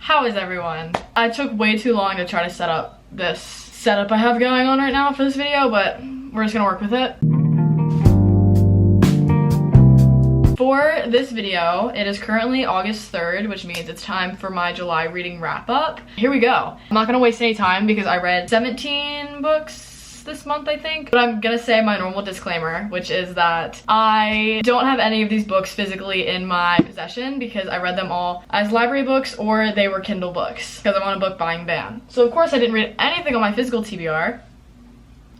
How is everyone? I took way too long to try to set up this setup I have going on right now for this video, but we're just gonna work with it. For this video, it is currently August 3rd, which means it's time for my July reading wrap up. Here we go. I'm not gonna waste any time because I read 17 books this month, I think. But I'm gonna say my normal disclaimer, which is that I don't have any of these books physically in my possession because I read them all as library books or they were Kindle books because I'm on a book buying ban. So of course I didn't read anything on my physical TBR.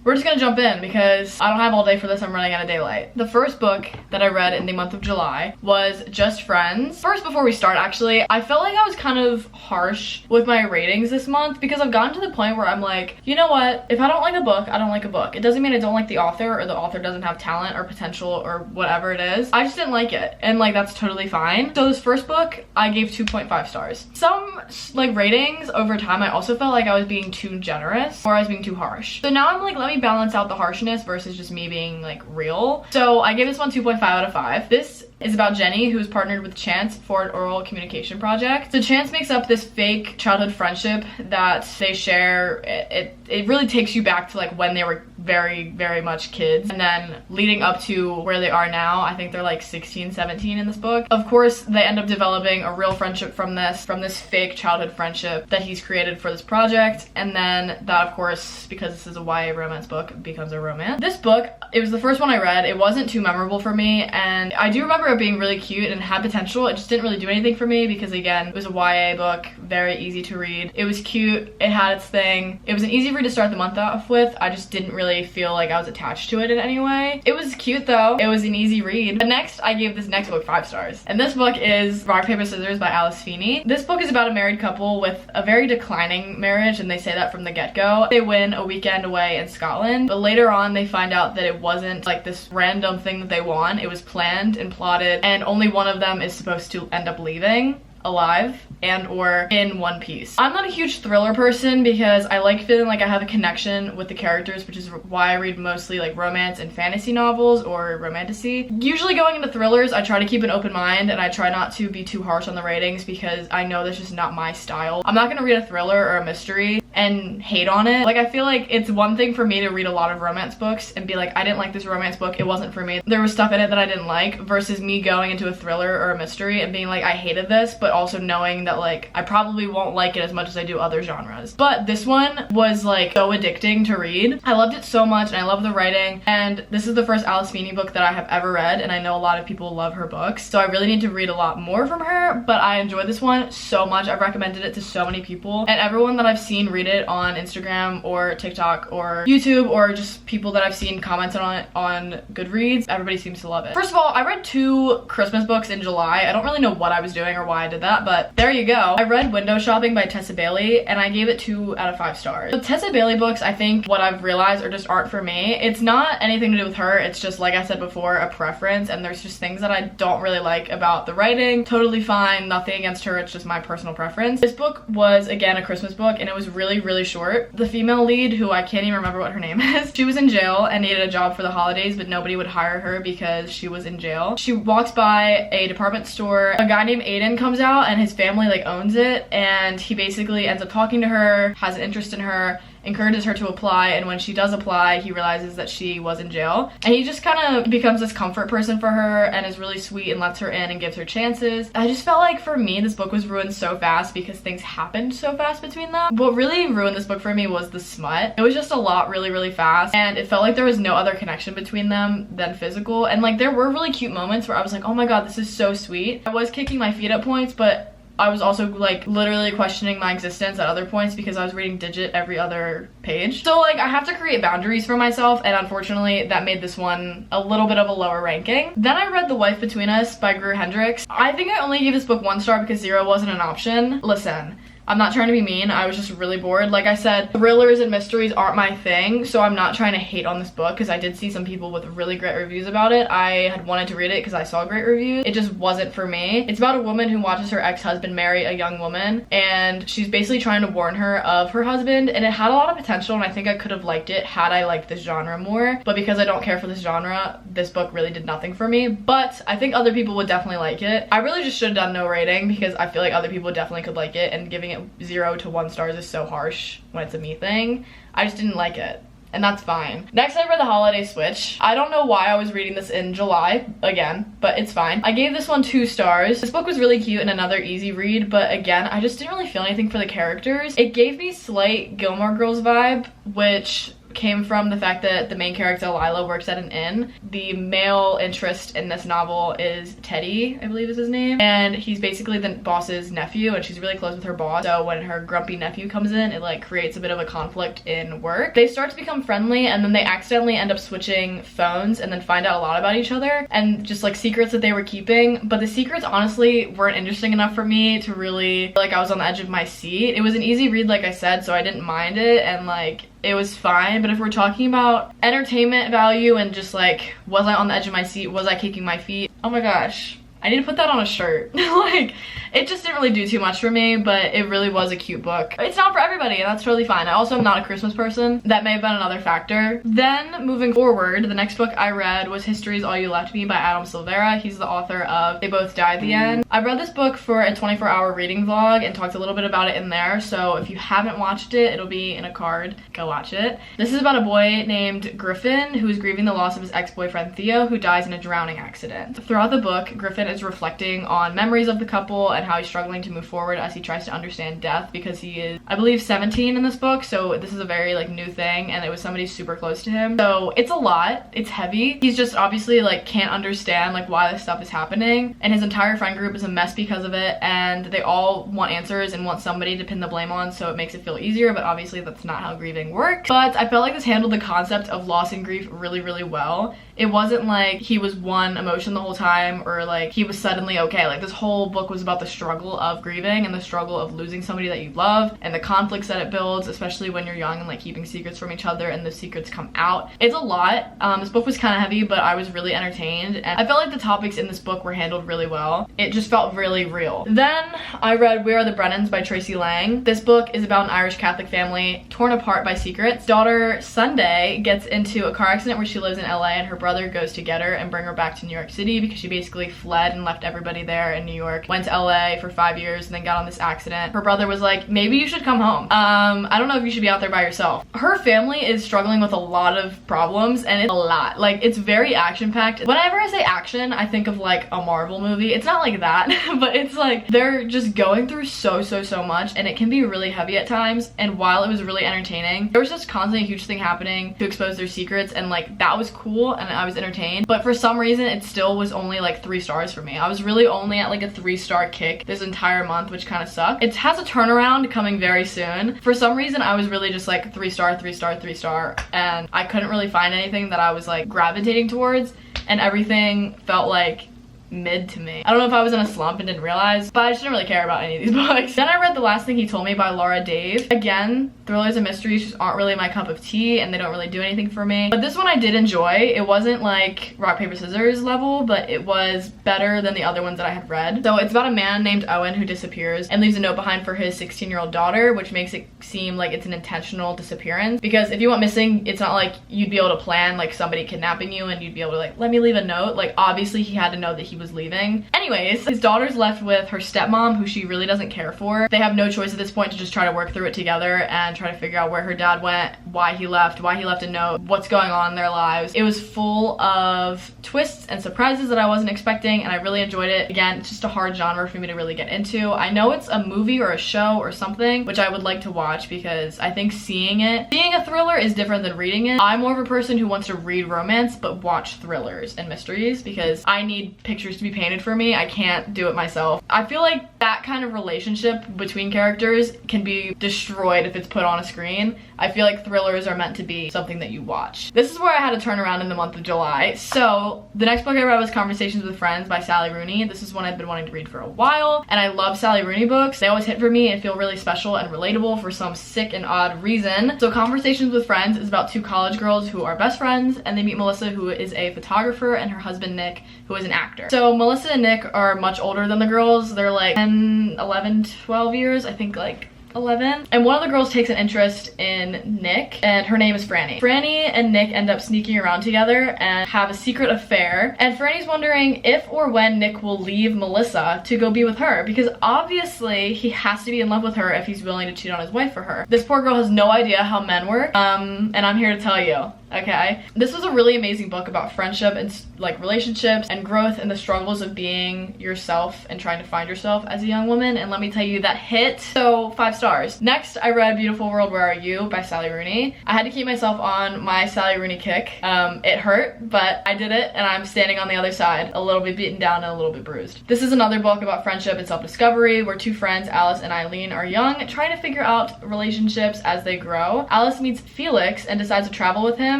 We're just gonna jump in because I don't have all day for this, I'm running out of daylight. The first book that I read in the month of July was Just Friends. First, before we start actually, I felt like I was kind of harsh with my ratings this month because I've gotten to the point where I'm like, you know what? If I don't like a book, I don't like a book. It doesn't mean I don't like the author or the author doesn't have talent or potential or whatever it is. I just didn't like it and like that's totally fine. So this first book, I gave 2.5 stars. Some like ratings over time, I also felt like I was being too generous or I was being too harsh. So now I'm like, let me balance out the harshness versus just me being like real. So I gave this one 2.5 out of 5. This is about Jenny, who's partnered with Chance for an oral communication project. So Chance makes up this fake childhood friendship that they share. It really takes you back to like when they were very, very much kids and then leading up to where they are now. I think they're like 16, 17 in this book. Of course, they end up developing a real friendship from this fake childhood friendship that he's created for this project. And then that, of course, because this is a YA romance book, becomes a romance. This book, it was the first one I read. It wasn't too memorable for me, and I do remember it being really cute and had potential. It just didn't really do anything for me because again, it was a YA book, very easy to read. It was cute, it had its thing. It was an easy read to start the month off with. I just didn't really feel like I was attached to it in any way. It was cute though. It was an easy read. But next, I gave this next book 5 stars. And this book is Rock, Paper, Scissors by Alice Feeney. This book is about a married couple with a very declining marriage, and they say that from the get-go. They win a weekend away in Scotland, but later on they find out that it wasn't like this random thing that they won. It was planned and plotted, and only one of them is supposed to end up leaving alive and or in one piece. I'm not a huge thriller person because I like feeling like I have a connection with the characters, which is why I read mostly like romance and fantasy novels or romantasy. Usually going into thrillers, I try to keep an open mind and I try not to be too harsh on the ratings because I know that's just not my style. I'm not gonna read a thriller or a mystery and hate on it. Like, I feel like it's one thing for me to read a lot of romance books and be like, I didn't like this romance book, it wasn't for me. There was stuff in it that I didn't like, versus me going into a thriller or a mystery and being like, I hated this, but also knowing that like I probably won't like it as much as I do other genres. But this one was like so addicting to read. I loved it so much and I love the writing, and this is the first Alice Feeney book that I have ever read, and I know a lot of people love her books, so I really need to read a lot more from her, but I enjoyed this one so much. I've recommended it to so many people, and everyone that I've seen read it on Instagram or TikTok or YouTube, or just people that I've seen commented on it on Goodreads, everybody seems to love it. First of all, I read 2 Christmas books in July. I don't really know what I was doing or why I did that, but there you go. I read Window Shopping by Tessa Bailey and I gave it 2 out of 5 stars. The Tessa Bailey books, I think what I've realized are just aren't for me. It's not anything to do with her, it's just, like I said before, a preference, and there's just things that I don't really like about the writing. Totally fine, nothing against her, it's just my personal preference. This book was, again, a Christmas book, and it was really, really short. The female lead, who I can't even remember what her name is, she was in jail and needed a job for the holidays, but nobody would hire her because she was in jail. She walks by a department store. A guy named Aiden comes out and his family like owns it, and he basically ends up talking to her, has an interest in her, encourages her to apply, and when she does apply, he realizes that she was in jail, and he just kind of becomes this comfort person for her and is really sweet and lets her in and gives her chances. I just felt like for me this book was ruined so fast because things happened so fast between them. What really ruined this book for me was the smut. It was just a lot really, really fast, and it felt like there was no other connection between them than physical, and like there were really cute moments where I was like, oh my god, this is so sweet. I was kicking my feet at points, but I was also like literally questioning my existence at other points because I was reading digit every other page. So like I have to create boundaries for myself, and unfortunately that made this one a little bit of a lower ranking. Then I read The Wife Between Us by Greer Hendricks. I think I only gave this book 1 star because 0 wasn't an option. Listen, I'm not trying to be mean, I was just really bored. Like I said, thrillers and mysteries aren't my thing, so I'm not trying to hate on this book because I did see some people with really great reviews about it. I had wanted to read it because I saw great reviews. It just wasn't for me. It's about a woman who watches her ex-husband marry a young woman, and she's basically trying to warn her of her husband, and it had a lot of potential, and I think I could have liked it had I liked this genre more, but because I don't care for this genre, this book really did nothing for me. But I think other people would definitely like it. I really just should have done no rating because I feel like other people definitely could like it, and giving it 0 to 1 stars is so harsh when it's a me thing. I just didn't like it, and that's fine. Next, I read The Holiday Switch. I don't know why I was reading this in July again, but it's fine. I gave this one 2 stars. This book was really cute and another easy read, but again, I just didn't really feel anything for the characters. It gave me slight Gilmore Girls vibe, which came from the fact that the main character, Lila, works at an inn. The male interest in this novel is Teddy, I believe is his name, and he's basically the boss's nephew, and she's really close with her boss. So when her grumpy nephew comes in, it like creates a bit of a conflict in work. They start to become friendly, and then they accidentally end up switching phones and then find out a lot about each other and just like secrets that they were keeping. But the secrets honestly weren't interesting enough for me to really feel like I was on the edge of my seat. It was an easy read, like I said, so I didn't mind it, and like it was fine. But if we're talking about entertainment value and just like, was I on the edge of my seat, was I kicking my feet, oh my gosh, I need to put that on a shirt. Like, it just didn't really do too much for me, but it really was a cute book. It's not for everybody, and that's totally fine. I also am not a Christmas person. That may have been another factor. Then, moving forward, the next book I read was History's All You Left Me by Adam Silvera. He's the author of They Both Die at the End. I read this book for a 24-hour reading vlog and talked a little bit about it in there, so if you haven't watched it, it'll be in a card. Go watch it. This is about a boy named Griffin who is grieving the loss of his ex-boyfriend Theo, who dies in a drowning accident. Throughout the book, Griffin is reflecting on memories of the couple and how he's struggling to move forward as he tries to understand death, because he is, I believe, 17 in this book, so this is a very like new thing, and it was somebody super close to him. So it's a lot, it's heavy. He's just obviously like can't understand like why this stuff is happening, and his entire friend group is a mess because of it, and they all want answers and want somebody to pin the blame on, so it makes it feel easier, but obviously that's not how grieving works. But I felt like this handled the concept of loss and grief really, really well. It wasn't like he was one emotion the whole time, or like he was suddenly okay. Like, this whole book was about the struggle of grieving and the struggle of losing somebody that you love and the conflicts that it builds, especially when you're young and like keeping secrets from each other and the secrets come out. It's a lot. This book was kind of heavy, but I was really entertained, and I felt like the topics in this book were handled really well. It just felt really real. Then I read We Are the Brennans by Tracy Lang. This book is about an Irish Catholic family torn apart by secrets. Daughter Sunday gets into a car accident where she lives in LA, and her brother goes to get her and bring her back to New York City because she basically fled and left everybody there in New York, went to LA for 5 years and then got on this accident. Her brother was like, maybe you should come home. I don't know if you should be out there by yourself. Her family is struggling with a lot of problems, and it's a lot. Like, it's very action-packed. Whenever I say action, I think of like a Marvel movie. It's not like that, but it's like they're just going through so much, and it can be really heavy at times. And while it was really entertaining, there was just constantly a huge thing happening to expose their secrets, and like that was cool and I was entertained. But for some reason, it still was only like 3 stars for me. I was really only at like a 3-star kick this entire month, which kind of sucked. It has a turnaround coming very soon. For some reason, I was really just like 3-star, 3-star, 3-star, and I couldn't really find anything that I was like gravitating towards, and everything felt like mid to me. I don't know if I was in a slump and didn't realize, but I just didn't really care about any of these books. Then I read The Last Thing He Told Me by Laura Dave. Again, thrillers and mysteries just aren't really my cup of tea, and they don't really do anything for me. But this one I did enjoy. It wasn't like rock, paper, scissors level, but it was better than the other ones that I had read. So it's about a man named Owen who disappears and leaves a note behind for his 16-year-old daughter, which makes it seem like it's an intentional disappearance. Because if you went missing, it's not like you'd be able to plan like somebody kidnapping you and you'd be able to like, let me leave a note. Like, obviously he had to know that he was leaving. Anyways, his daughter's left with her stepmom, who she really doesn't care for. They have no choice at this point to just try to work through it together and try to figure out where her dad went, why he left a note, what's going on in their lives. It was full of twists and surprises that I wasn't expecting, and I really enjoyed it. Again, it's just a hard genre for me to really get into. I know it's a movie or a show or something, which I would like to watch, because I think seeing a thriller is different than reading it. I'm more of a person who wants to read romance but watch thrillers and mysteries, because I need pictures pictures to be painted for me. I can't do it myself. I feel like that kind of relationship between characters can be destroyed if it's put on a screen. I feel like thrillers are meant to be something that you watch. This is where I had to turn around in the month of July. So the next book I read was Conversations with Friends by Sally Rooney. This is one I've been wanting to read for a while, and I love Sally Rooney books. They always hit for me and feel really special and relatable for some sick and odd reason. So Conversations with Friends is about two college girls who are best friends, and they meet Melissa, who is a photographer, and her husband Nick, who is an actor. So Melissa and Nick are much older than the girls. They're like 10, 11, 12 years, I think like 11. And one of the girls takes an interest in Nick, and her name is Franny. Franny and Nick end up sneaking around together and have a secret affair, and Franny's wondering if or when Nick will leave Melissa to go be with her, because obviously he has to be in love with her if he's willing to cheat on his wife for her. This poor girl has no idea how men work, and I'm here to tell you. Okay, this was a really amazing book about friendship and like relationships and growth and the struggles of being yourself and trying to find yourself as a young woman, and let me tell you, that hit. So 5 stars. Next, I read Beautiful World, Where Are You by Sally Rooney. I had to keep myself on my Sally Rooney kick. It hurt, but I did it, and I'm standing on the other side, a little bit beaten down and a little bit bruised. This is another book about friendship and self-discovery, where two friends, Alice and Eileen, are young, trying to figure out relationships as they grow. Alice meets Felix and decides to travel with him,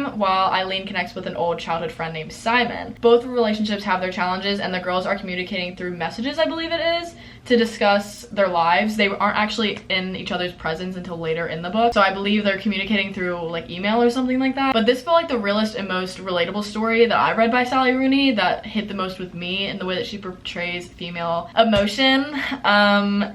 while Eileen connects with an old childhood friend named Simon. Both relationships have their challenges, and the girls are communicating through messages, I believe it is, to discuss their lives. They aren't actually in each other's presence until later in the book, so I believe they're communicating through like email or something like that. But this felt like the realest and most relatable story that I read by Sally Rooney, that hit the most with me in the way that she portrays female emotion.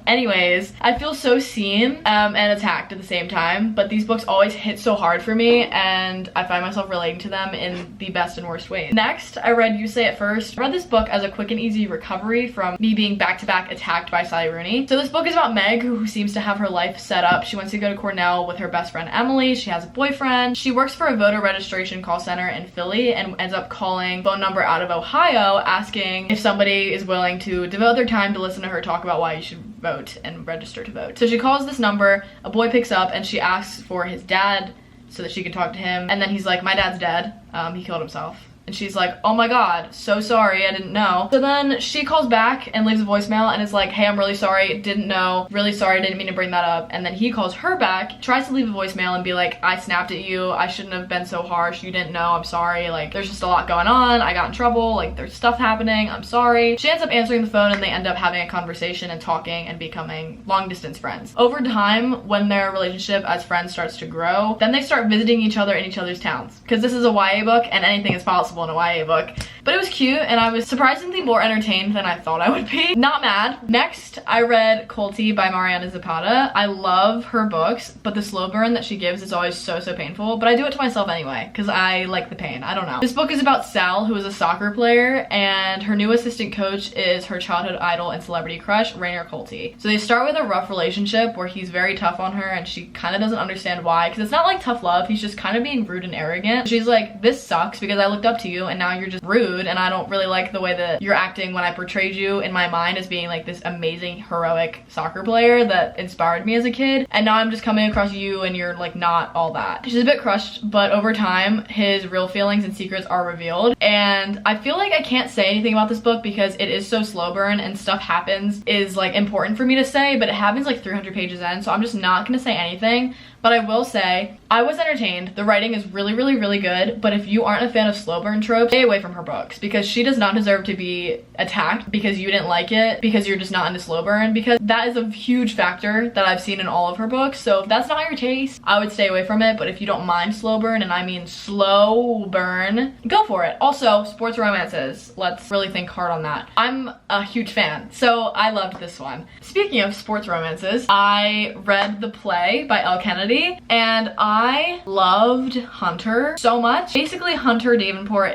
Anyways, I feel so seen and attacked at the same time, but these books always hit so hard for me, and I find myself relating to them in the best and worst ways. Next, I read You Say It First. I read this book as a quick and easy recovery from me being back-to-back attacked by Sally Rooney. So this book is about Meg, who seems to have her life set up. She wants to go to Cornell with her best friend Emily. She has a boyfriend. She works for a voter registration call center in Philly and ends up calling phone number out of Ohio asking if somebody is willing to devote their time to listen to her talk about why you should vote and register to vote. So she calls this number, a boy picks up, and she asks for his dad so that she can talk to him, and then he's like, my dad's dead, he killed himself. And she's like, oh my god, so sorry, I didn't know. So then she calls back and leaves a voicemail and is like, hey, I'm really sorry, didn't know, really sorry, didn't mean to bring that up. And then he calls her back, tries to leave a voicemail and be like, I snapped at you, I shouldn't have been so harsh, you didn't know, I'm sorry, like, there's just a lot going on, I got in trouble, like, there's stuff happening, I'm sorry. She ends up answering the phone, and they end up having a conversation and talking and becoming long-distance friends. Over time, when their relationship as friends starts to grow, then they start visiting each other in each other's towns. Because this is a YA book, and anything is possible in a YA book. But it was cute, and I was surprisingly more entertained than I thought I would be. Not mad. Next, I read Culty by Mariana Zapata. I love her books, but the slow burn that she gives is always so painful, but I do it to myself anyway, because I like the pain. I don't know. This book is about Sal, who is a soccer player, and her new assistant coach is her childhood idol and celebrity crush, Rainer Culty. So they start with a rough relationship where he's very tough on her, and she kind of doesn't understand why, because it's not like tough love, he's just kind of being rude and arrogant. She's like, this sucks because I looked up to you, and now you're just rude, and I don't really like the way that you're acting when I portrayed you in my mind as being like this amazing heroic soccer player that inspired me as a kid, and now I'm just coming across you and you're like not all that. She's a bit crushed, but over time his real feelings and secrets are revealed, and I feel like I can't say anything about this book because it is so slow burn and stuff happens is like important for me to say, but it happens like 300 pages in, so I'm just not gonna say anything. But I will say, I was entertained. The writing is really good, but if you aren't a fan of slow burn tropes, stay away from her books, because she does not deserve to be attacked because you didn't like it, because you're just not into slow burn, because that is a huge factor that I've seen in all of her books. So if that's not your taste, I would stay away from it, but if you don't mind slow burn, and I mean slow burn, go for it. Also, sports romances. Let's really think hard on that. I'm a huge fan, so I loved this one. Speaking of sports romances, I read The Play by Elle Kennedy, and I loved Hunter so much. Basically, Hunter Davenport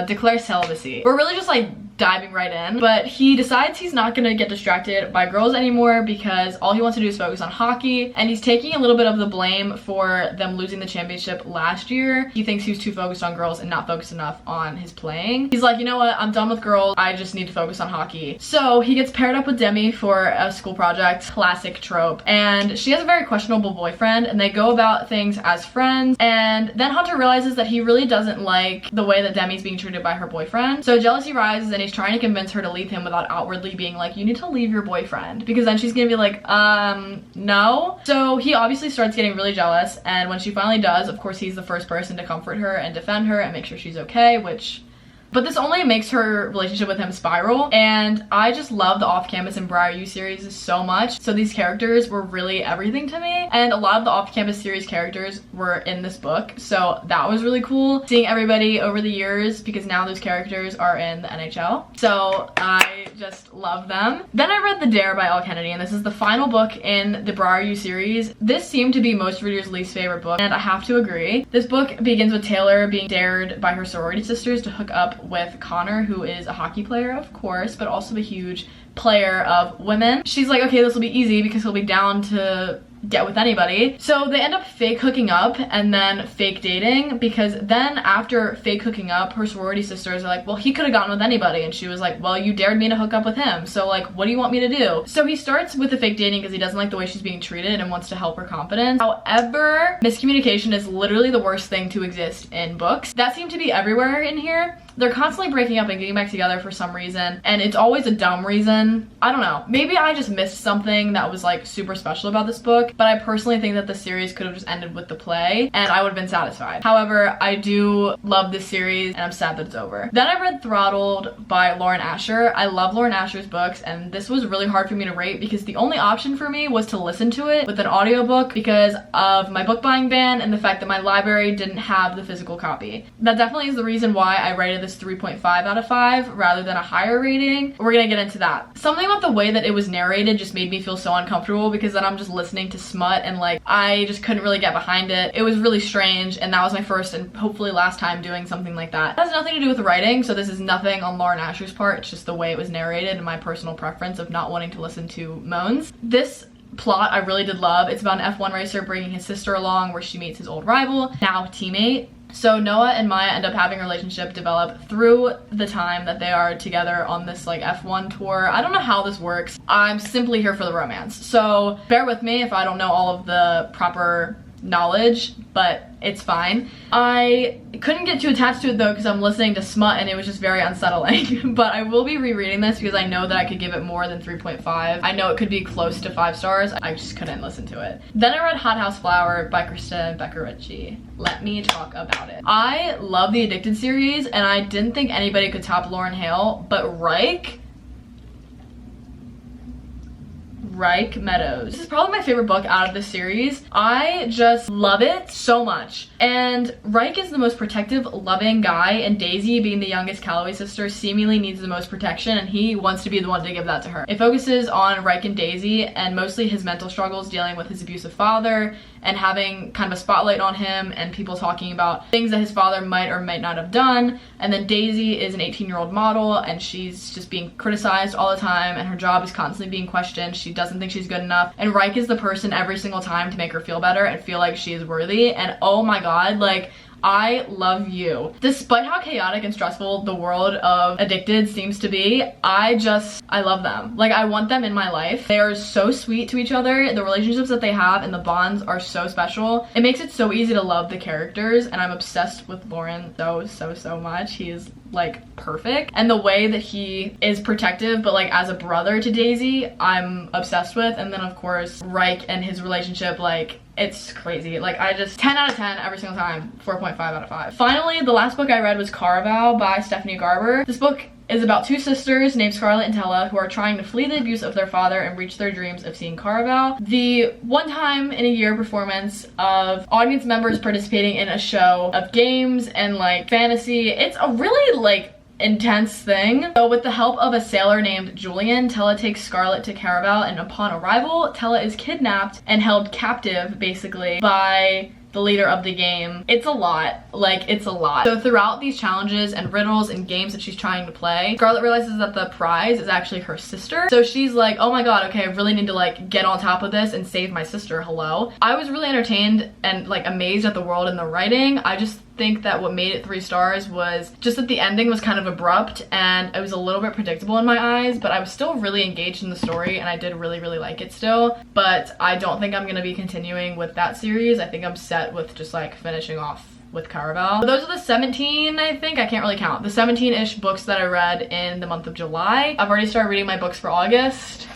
declares celibacy. We're really just like diving right in, but he decides he's not gonna get distracted by girls anymore because all he wants to do is focus on hockey, and he's taking a little bit of the blame for them losing the championship last year. He thinks he was too focused on girls and not focused enough on his playing. He's like, you know what, I'm done with girls, I just need to focus on hockey. So he gets paired up with Demi for a school project, classic trope, and she has a very questionable boyfriend, and they go about things as friends, and then Hunter realizes that he really doesn't like the way that Demi's being treated by her boyfriend. So jealousy rises, and he he's trying to convince her to leave him without outwardly being like, you need to leave your boyfriend, because then she's gonna be like, no. So he obviously starts getting really jealous, and when she finally does, of course he's the first person to comfort her and defend her and make sure she's okay, but this only makes her relationship with him spiral, and I just love the Off-Campus and Briar U series so much. So these characters were really everything to me, and a lot of the Off-Campus series characters were in this book, so that was really cool. Seeing everybody over the years, because now those characters are in the NHL, so I just love them. Then I read The Dare by Elle Kennedy, and this is the final book in the Briar U series. This seemed to be most readers' least favorite book, and I have to agree. This book begins with Taylor being dared by her sorority sisters to hook up with Connor, who is a hockey player, of course, but also a huge player of women. She's like, okay, this will be easy because he'll be down to get with anybody. So they end up fake hooking up and then fake dating, because then after fake hooking up, her sorority sisters are like, well, he could have gotten with anybody, and she was like, well, you dared me to hook up with him, so like, what do you want me to do? So he starts with the fake dating because he doesn't like the way she's being treated and wants to help her confidence. However, miscommunication is literally the worst thing to exist in books. That seemed to be everywhere in here. They're constantly breaking up and getting back together for some reason, and it's always a dumb reason. I don't know. Maybe I just missed something that was like super special about this book, but I personally think that the series could have just ended with the play and I would have been satisfied. However, I do love this series and I'm sad that it's over. Then I read Throttled by Lauren Asher. I love Lauren Asher's books, and this was really hard for me to rate because the only option for me was to listen to it with an audiobook because of my book buying ban and the fact that my library didn't have the physical copy. That definitely is the reason why I rated this 3.5 out of 5 rather than a higher rating. We're gonna get into that. Something about the way that it was narrated just made me feel so uncomfortable, because then I'm just listening to smut and like I just couldn't really get behind it. It was really strange, and that was my first and hopefully last time doing something like that. It has nothing to do with the writing, so this is nothing on Lauren Asher's part. It's just the way it was narrated and my personal preference of not wanting to listen to moans. This plot I really did love. It's about an F1 racer bringing his sister along, where she meets his old rival, now teammate. So Noah and Maya end up having a relationship develop through the time that they are together on this like F1 tour. I don't know how this works. I'm simply here for the romance. So bear with me if I don't know all of the proper knowledge, but it's fine. I couldn't get too attached to it though because I'm listening to smut and it was just very unsettling. But I will be rereading this because I know that I could give it more than 3.5. I know it could be close to 5 stars. I just couldn't listen to it. Then I read Hot House Flower by Krista Becker-Ritchie. Let me talk about it. I love the Addicted series and I didn't think anybody could top Lauren Hale, but Reich Meadows. This is probably my favorite book out of this series. I just love it so much. And Reich is the most protective, loving guy, and Daisy, being the youngest Calloway sister, seemingly needs the most protection, and he wants to be the one to give that to her. It focuses on Reich and Daisy, and mostly his mental struggles dealing with his abusive father, and having kind of a spotlight on him, and people talking about things that his father might or might not have done. And then Daisy is an 18-year-old model, and she's just being criticized all the time, and her job is constantly being questioned. She doesn't think she's good enough, and Reich is the person every single time to make her feel better and feel like she is worthy. And oh my god, like, I love you. Despite how chaotic and stressful the world of Addicted seems to be, I love them. Like, I want them in my life. They are so sweet to each other. The relationships that they have and the bonds are so special. It makes it so easy to love the characters, and I'm obsessed with Lauren so much. He is like perfect, and the way that he is protective but like as a brother to Daisy, I'm obsessed with. And then of course Reich and his relationship, like, it's crazy. Like, I just 10 out of 10 every single time. 4.5 out of 5. Finally, the last book I read was Caraval by Stephanie Garber. This book is about 2 sisters named Scarlett and Tella who are trying to flee the abuse of their father and reach their dreams of seeing Caraval. The one time in a year performance of audience members participating in a show of games and like fantasy. It's a really like intense thing. So with the help of a sailor named Julian, Tella takes Scarlett to Caraval, and upon arrival, Tella is kidnapped and held captive basically by the leader of the game. It's a lot. Like, it's a lot. So throughout these challenges and riddles and games that she's trying to play, Scarlett realizes that the prize is actually her sister. So she's like, oh my god, okay, I really need to like get on top of this and save my sister. Hello. I was really entertained and like amazed at the world and the writing. I just think that what made it 3 stars was just that the ending was kind of abrupt and it was a little bit predictable in my eyes, but I was still really engaged in the story and I did really like it still. But I don't think I'm gonna be continuing with that series. I think I'm set with just like finishing off with Caraval. Those are the 17, I think, I can't really count, the 17-ish books that I read in the month of July. I've already started reading my books for August.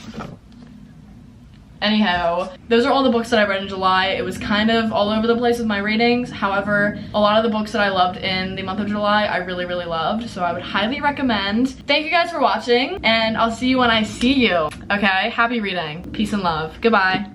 Anyhow, those are all the books that I read in July. It was kind of all over the place with my ratings. However, a lot of the books that I loved in the month of July, I really, really loved. So I would highly recommend. Thank you guys for watching, and I'll see you when I see you. Okay, happy reading. Peace and love. Goodbye.